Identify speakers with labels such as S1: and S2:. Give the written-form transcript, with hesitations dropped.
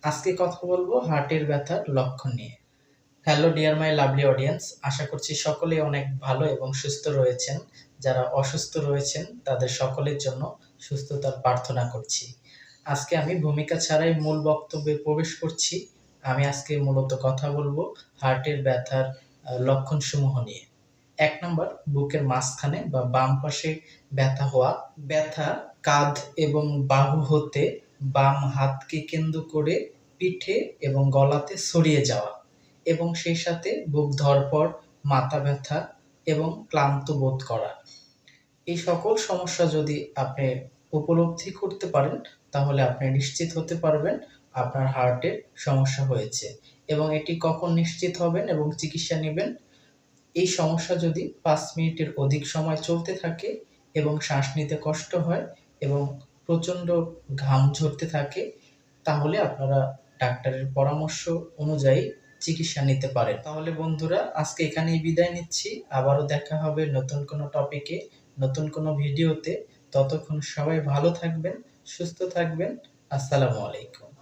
S1: আজকে কথা বলবো হার্টের ব্যথার লক্ষণ নিয়ে। Hello dear my lovely audience, আশা করছি সকলেই অনেক ভালো এবং সুস্থ রয়েছেন। যারা অসুস্থ রয়েছেন তাদের সকলের জন্য সুস্থতার প্রার্থনা করছি। আজকে আমি ভূমিকা ছাড়াই মূল বক্তব্যে প্রবেশ করছি। আমি আজকে মূলত কথা বলবো হার্টের ব্যথার লক্ষণসমূহ নিয়ে। ১ নাম্বার, বুকের মাঝখানে বা বাম পাশে ব্যথা হওয়া। ব্যথা কাঁধ এবং বাহু হতে বাম হাতকে কেন্দ্র করে পিঠে এবং গলাতে ছড়িয়ে যাওয়া এবং সেই সাথে বুক ধড়ফড়, মাথা ব্যথা এবং ক্লান্ত বোধ করা। এই সকল সমস্যা যদি আপনি উপলব্ধি করতে পারেন তাহলে আপনি নিশ্চিত হতে পারবেন আপনার হার্টের সমস্যা হয়েছে। এবং এটি কখন নিশ্চিত হবেন এবং চিকিৎসা নেবেন? এই সমস্যা যদি ৫ মিনিটের অধিক সময় চলতে থাকে এবং শ্বাস নিতে কষ্ট হয় এবং প্রচণ্ড ঘাম ঝরতে থাকে, তাহলে আপনারা ডাক্তারের পরামর্শ অনুযায়ী চিকিৎসা নিতে পারেন। তাহলে বন্ধুরা, আজকে এখানেই বিদায় নিচ্ছি। আবারও দেখা হবে নতুন কোনো টপিকে, নতুন কোনো ভিডিওতে। ততক্ষণ সবাই ভালো থাকবেন, সুস্থ থাকবেন। আসসালামু আলাইকুম।